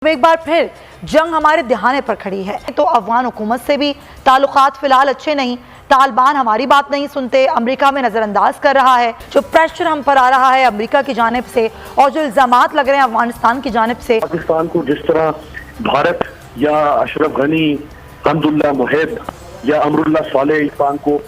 एक बार फिर जंग हमारे दहाने पर खड़ी है। तो अफगान हुकूमत से भी ताल्लुकात फिलहाल अच्छे नहीं। तालिबान हमारी बात नहीं सुनते, अमेरिका में नज़रअंदाज कर रहा है। जो प्रेशर हम पर आ रहा है अमेरिका की जानिब से और जो इल्ज़ामात लग रहे हैं अफगानिस्तान की जानिब से, पाकिस्तान को जिस तरह भारत या अशरफ गनी, हमदुल्ला मुहिब या अमरुल्ला सालेह खान को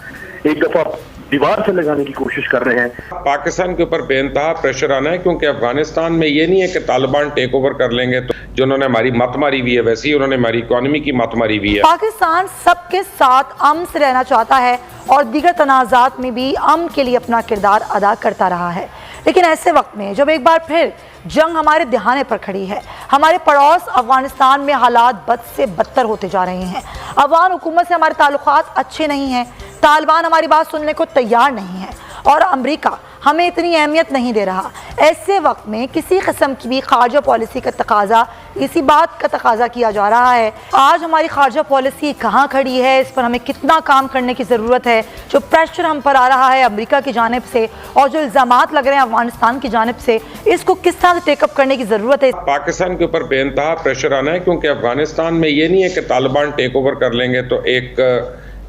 एक दफा दीवार से लगाने की कोशिश कर रहे हैं। पाकिस्तान के ऊपर बेइंतहा प्रेशर आना है, क्योंकि अफगानिस्तान में ये नहीं है कि तालिबान टेक ओवर कर लेंगे तो जो उन्होंने हमारी मत मारी हुई है वैसे ही उन्होंने हमारी इकोनॉमी की मत मारी हुई है। पाकिस्तान सबके साथ अमन से रहना चाहता है और दीगर तनाज़ात में भी अमन के लिए अपना किरदार अदा करता रहा है। लेकिन ऐसे वक्त में जब एक बार फिर जंग हमारे दहाने पर खड़ी है, हमारे पड़ोस अफगानिस्तान में हालात बद से बदतर होते जा रहे हैं। अफगान हुकूमत से हमारे ताल्लुकात अच्छे नहीं हैं, तालिबान हमारी बात सुनने को तैयार नहीं है और अमेरिका हमें इतनी अहमियत नहीं दे रहा। ऐसे वक्त में किसी किस्म की भी खारजा पॉलिसी का तकाजा, इसी बात का तकाजा किया जा रहा है आज हमारी खारजा पॉलिसी कहाँ खड़ी है, इस पर हमें कितना काम करने की ज़रूरत है। जो प्रेशर हम पर आ रहा है अमेरिका की जानिब से और जो इल्ज़ामात लग रहे हैं अफगानिस्तान की जानिब से, इसको किस तरह से टेकअप करने की ज़रूरत है। पाकिस्तान के ऊपर बेइंतहा प्रेशर आना है, क्योंकि अफगानिस्तान में ये नहीं है कि तालिबान टेक ओवर कर लेंगे तो एक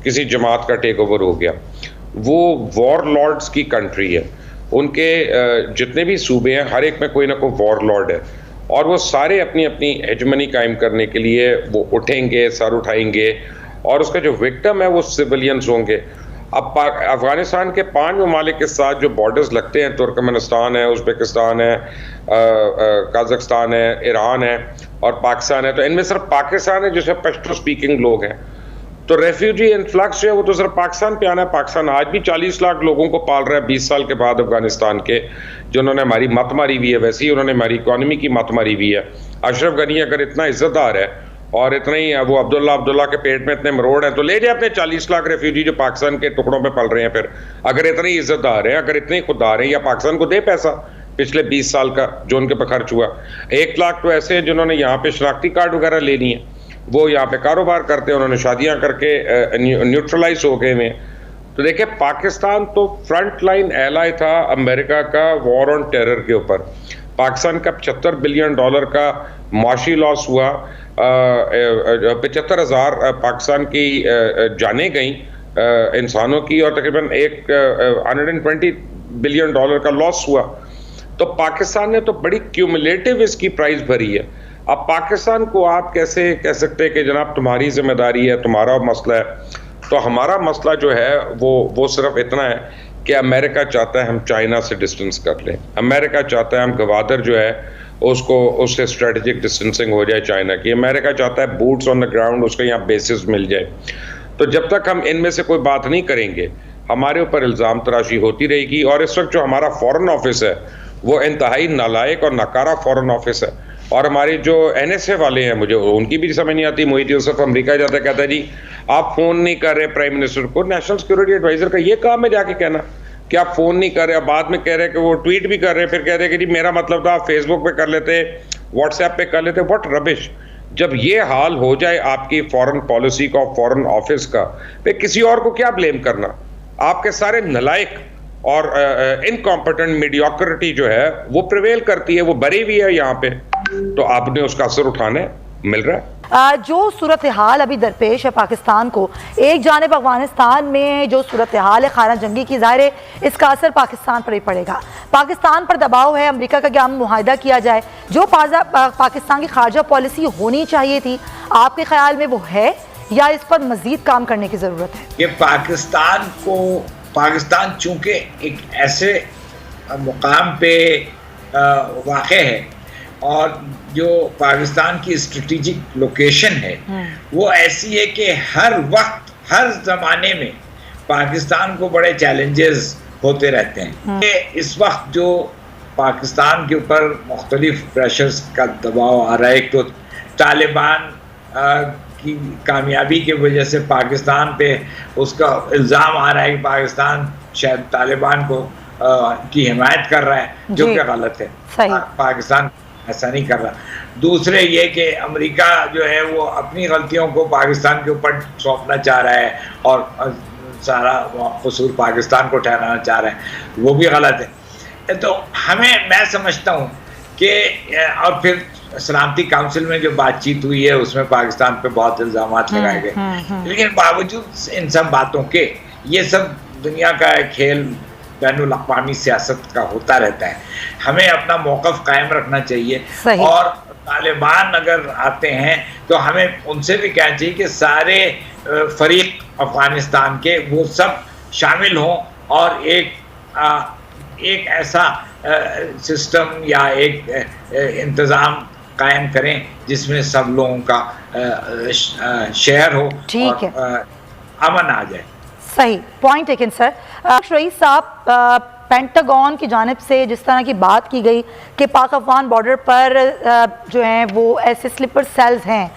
किसी जमात का टेक ओवर हो गया। वो वॉर लॉर्ड्स की कंट्री है, उनके जितने भी सूबे हैं हर एक में कोई ना कोई वॉर लॉर्ड है और वो सारे अपनी अपनी हेजमनी कायम करने के लिए वो उठेंगे, सर उठाएंगे और उसका जो विक्टिम है वो सिविलियंस होंगे। अब अफगानिस्तान के 5 ममालिक के साथ जो बॉर्डर्स लगते हैं, तुर्कमेनिस्तान है, उज़्बेकिस्तान है, कज़ाकिस्तान है, ईरान है और पाकिस्तान है, तो इनमें सिर्फ पाकिस्तान है जिसमें पश्तो स्पीकिंग लोग हैं। तो रेफ्यूजी इन्फ्लक्स जो है वो तो सिर्फ पाकिस्तान पे आना है। पाकिस्तान आज भी 40 लाख लोगों को पाल रहा है 20 साल के बाद अफगानिस्तान के, जो उन्होंने हमारी मत मारी हुई है वैसे ही उन्होंने हमारी इकोनॉमी की मत मारी हुई है। अशरफ गनी अगर इतना इज्जतदार है और इतना ही वो अब्दुल्ला के पेट में इतने मरोड़ हैं तो ले जाए अपने 40 लाख रेफ्यूजी जो पाकिस्तान के टुकड़ों पे पल रहे हैं। फिर अगर इतने ही इज्जतदार हैं, अगर इतने खुददार हैं, या पाकिस्तान को दे पैसा पिछले 20 साल का जो उनके पर खर्च हुआ। 1 लाख तो ऐसे हैं जिन्होंने यहाँ पे शनाख्ती कार्ड वगैरह लेनी है, वो यहाँ पे कारोबार करते हैं, उन्होंने शादियाँ करके न्यूट्रलाइज हो गए हैं। तो देखिए पाकिस्तान तो फ्रंट लाइन एलाय था अमेरिका का वॉर ऑन टेरर के ऊपर। पाकिस्तान का $75 बिलियन का माशी लॉस हुआ, 75,000 पाकिस्तान की जानें गई इंसानों की और तकरीबन $120 बिलियन का लॉस हुआ। तो पाकिस्तान ने तो बड़ी क्यूमुलेटिव इसकी प्राइस भरी है। अब पाकिस्तान को आप कैसे कह सकते हैं कि जनाब तुम्हारी जिम्मेदारी है, तुम्हारा मसला है। तो हमारा मसला जो है वो सिर्फ इतना है कि अमेरिका चाहता है हम चाइना से डिस्टेंस कर लें। अमेरिका चाहता है हम गवादर जो है उससे स्ट्रेटेजिक डिस्टेंसिंग हो जाए चाइना की। अमेरिका चाहता है बूट्स ऑन द ग्राउंड, उसको यहाँ बेसिस मिल जाए। तो जब तक हम इनमें से कोई बात नहीं करेंगे हमारे ऊपर इल्ज़ाम तराशी होती रहेगी। और इस वक्त जो हमारा फॉरेन ऑफिस है वो इंतहाई नालायक और नकारा फॉरेन ऑफिस है। और हमारे जो NSA वाले हैं, मुझे उनकी भी समझ नहीं आती। मोहित यूसुफ अमेरिका जाता है, कहता है जी आप फ़ोन नहीं कर रहे प्राइम मिनिस्टर को। नेशनल सिक्योरिटी एडवाइज़र का ये काम है जाके कहना कि आप फ़ोन नहीं कर रहे। बाद में कह रहे हैं कि वो ट्वीट भी कर रहे हैं, फिर कह रहे हैं कि जी मेरा मतलब था आप फेसबुक पे कर लेते, व्हाट्सएप पे कर लेते। What rubbish. जब ये हाल हो जाए आपकी फॉरेन पॉलिसी का, फॉरेन ऑफिस का, फिर किसी और को क्या ब्लेम करना। आपके सारे नलायक और इनकॉम्पिटेंट मीडियोक्रिटी जो है वो प्रिवेल करती है, वो बरी हुई है यहाँ पे। तो आपने उसका असर उठाने मिल रहा है। जो सूरत हाल अभी दरपेश है पाकिस्तान को, एक जानिब अफगानिस्तान में जो सूरत हाल है खाना जंगी की, ज़ाहिर है इसका असर पाकिस्तान पर ही पड़ेगा। पाकिस्तान पर दबाव है अमेरिका का कि हम मुआहदा किया जाए। जो पाकिस्तान की खारजा पॉलिसी होनी चाहिए थी, आपके ख्याल में वो है या इस पर मजीद काम करने की ज़रूरत है? ये पाकिस्तान चूँकि एक ऐसे मुकाम पे वाक़ है और जो पाकिस्तान की स्ट्रेटेजिक लोकेशन है वो ऐसी है कि हर वक्त हर ज़माने में पाकिस्तान को बड़े चैलेंजेस होते रहते हैं। इस वक्त जो पाकिस्तान के ऊपर मुख्तलिफ प्रेशर्स का दबाव आ रहा है, एक तो तालिबान की कामयाबी की वजह से पाकिस्तान पे उसका इल्ज़ाम आ रहा है कि पाकिस्तान शायद तालिबान को की हिमायत कर रहा है, जो कि गलत है। पाकिस्तान ऐसा नहीं कर रहा। दूसरे ये कि अमेरिका जो है वो अपनी गलतियों को पाकिस्तान के ऊपर सौंपना चाह रहा है और सारा कसूर पाकिस्तान को ठहराना चाह रहा है, वो भी गलत है। तो मैं समझता हूँ कि और फिर सलामती काउंसिल में जो बातचीत हुई है उसमें पाकिस्तान पे बहुत इल्जाम लगाए गए, लेकिन बावजूद इन सब बातों के ये सब दुनिया का खेल बैनुल अक़वामी सियासत का होता रहता है। हमें अपना मौक़िफ़ कायम रखना चाहिए और तालिबान अगर आते हैं तो हमें उनसे भी कहना चाहिए कि सारे फरीक अफ़गानिस्तान के वो सब शामिल हों और एक ऐसा सिस्टम या एक इंतज़ाम कायम करें जिसमें सब लोगों का शेयर हो और अमन आ जाए। सही पॉइंट टेकन सर। रईस साहब, पेंटागन की जानिब से जिस तरह की बात की गई कि पाक अफगान बॉर्डर पर जो हैं वो ऐसे स्लीपर सेल्स हैं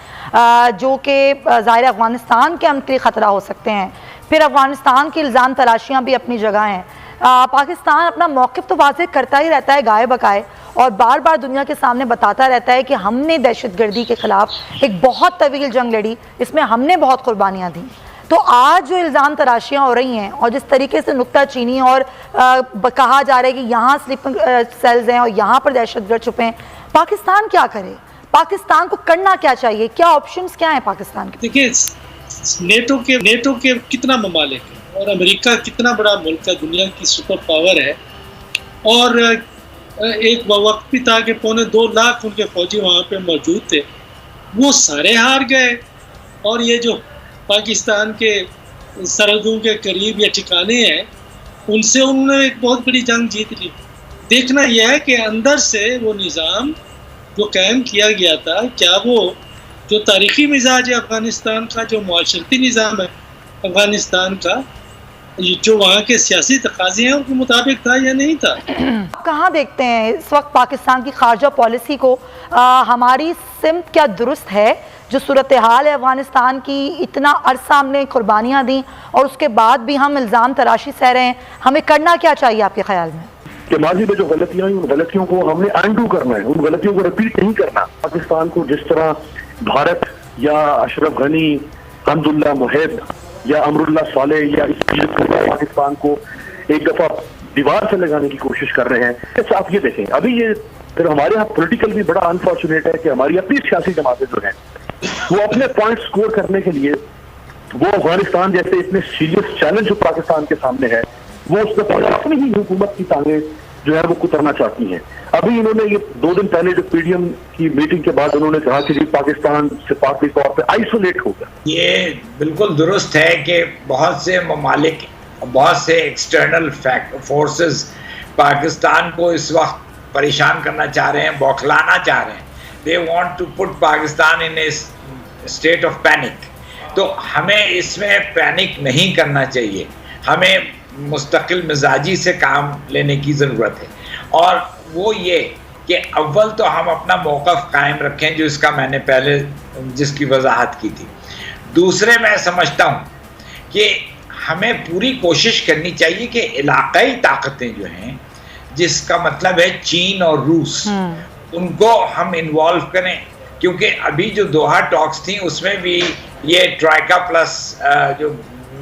जो कि ज़ाहिर अफ़गानिस्तान के अमन के लिए ख़तरा हो सकते हैं, फिर अफ़गानिस्तान की इल्ज़ाम तराशियाँ भी अपनी जगह हैं। पाकिस्तान अपना मौक़िफ़ तो वाज़ेह करता ही रहता है गाए बकाए और बार बार दुनिया के सामने बताता रहता है कि हमने दहशतगर्दी के ख़िलाफ़ एक बहुत तवील जंग लड़ी, इसमें हमने बहुत कुर्बानियाँ दी। तो आज जो इल्ज़ाम तराशियाँ हो रही हैं और जिस तरीके से नुक्ता चीनी और कहा जा रहा है कि यहाँ स्लीपर सेल्स हैं और यहाँ पर दहशतगर्द छुपे हैं, पाकिस्तान क्या करे? पाकिस्तान को करना क्या चाहिए? क्या ऑप्शंस क्या हैं पाकिस्तान के? देखिए, नेटो के कितना ममालिक है और अमेरिका कितना बड़ा मुल्क है, दुनिया की सुपर पावर है, और एक वक्त भी था कि 2.25 लाख उनके फौजी वहाँ पे मौजूद थे, वो सारे हार गए और ये जो पाकिस्तान के सरहदों के करीब या ठिकाने हैं उनसे उन्होंने एक बहुत बड़ी जंग जीत ली। देखना यह है कि अंदर से वो निज़ाम जो कायम किया गया था, क्या वो जो तारीख़ी मिजाज है अफ़गानिस्तान का, जो मुआशरती निज़ाम है अफ़गानिस्तान का, जो वहाँ के सियासी तकाज़े हैं उनके मुताबिक था या नहीं था। कहाँ देखते हैं इस वक्त पाकिस्तान की खारजा पॉलिसी को? हमारी सिमत क्या दुरुस्त है? जो सूरत हाल है अफ़गानिस्तान की, इतना अरसा हमने कुर्बानियाँ दी और उसके बाद भी हम इल्ज़ाम तराशी सह रहे हैं, हमें करना क्या चाहिए आपके ख्याल में? कि माजी में जो गलतियाँ हुई उन गलतियों को हमने अनडू करना है, उन गलतियों को रिपीट नहीं करना। पाकिस्तान को जिस तरह भारत या अशरफ गनी, हमदुल्ला मुहिब या अमरुल्लाह सालेह या इस पाकिस्तान को एक दफ़ा दीवार से लगाने की कोशिश कर रहे हैं। आप ये देखें, अभी ये फिर हमारे यहाँ पॉलिटिकल भी बड़ा अनफॉर्चुनेट है कि हमारी अपनी सियासी जमातें जो हैं वो अपने पॉइंट स्कोर करने के लिए वो अफगानिस्तान जैसे इतने सीरियस चैलेंज जो पाकिस्तान के सामने है वो उसमें अपनी ही हुकूमत की टांगे जो है वो कुतरना चाहती हैं। अभी इन्होंने ये 2 दिन पहले जो पीडीएम की मीटिंग के बाद उन्होंने कहा कि पाकिस्तान सिफारती तौर पे आइसोलेट होगा। ये बिल्कुल दुरुस्त है कि बहुत से ममालिक, बहुत से एक्सटर्नल फोर्सेस पाकिस्तान को इस वक्त परेशान करना चाह रहे हैं, बौखलाना चाह रहे हैं। They want to put Pakistan in a state of panic. तो हमें इसमें पैनिक नहीं करना चाहिए, हमें मुस्तकिल मिजाजी से काम लेने की ज़रूरत है। और वो ये कि अव्वल तो हम अपना मौक़िफ़ कायम रखें, जो इसका मैंने पहले जिसकी वजाहत की थी। दूसरे, मैं समझता हूँ कि हमें पूरी कोशिश करनी चाहिए कि इलाक़ाई ताकतें जो हैं, जिसका मतलब है चीन और रूस, उनको हम इन्वॉल्व करें, क्योंकि अभी जो दोहा टॉक्स थी उसमें भी ये ट्राइका प्लस जो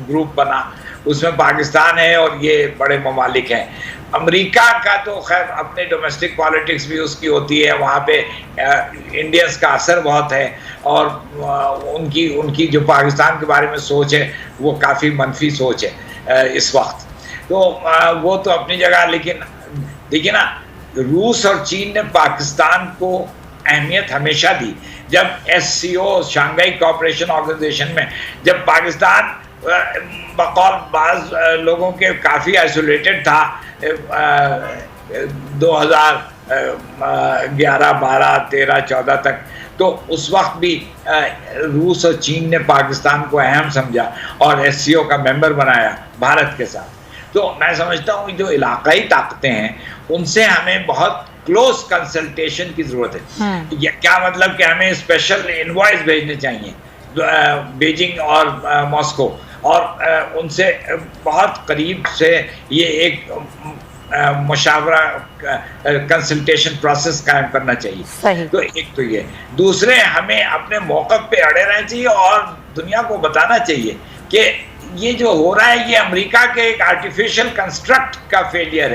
ग्रुप बना उसमें पाकिस्तान है और ये बड़े ममालिक हैं। अमेरिका का तो खैर अपने डोमेस्टिक पॉलिटिक्स भी उसकी होती है, वहाँ पे इंडियंस का असर बहुत है और उनकी जो पाकिस्तान के बारे में सोच है वो काफ़ी मनफी सोच है इस वक्त। तो वो तो अपनी जगह, लेकिन देखिए ना, रूस और चीन ने पाकिस्तान को अहमियत हमेशा दी। जब SCO शंघाई कोऑपरेशन ऑर्गेनाइजेशन में जब पाकिस्तान बकौल बाज लोगों के काफ़ी आइसोलेटेड था 2011, 12, 13, 14 तक, तो उस वक्त भी रूस और चीन ने पाकिस्तान को अहम समझा और SCO का मेंबर बनाया भारत के साथ। तो मैं समझता हूँ जो इलाकाई ताकतें हैं उनसे हमें बहुत क्लोज कंसल्टेशन की ज़रूरत है। क्या मतलब कि हमें स्पेशल इनवॉइस भेजने चाहिए बीजिंग और मॉस्को, और उनसे बहुत करीब से ये एक मुशावरा कंसल्टेशन प्रोसेस कायम करना चाहिए। तो एक तो ये, दूसरे हमें अपने मौक़िफ़ पे अड़े रहना चाहिए और दुनिया को बताना चाहिए कि ये जो हो रहा है ये अमेरिका के एक आर्टिफिशियल कंस्ट्रक्ट का फेलियर है।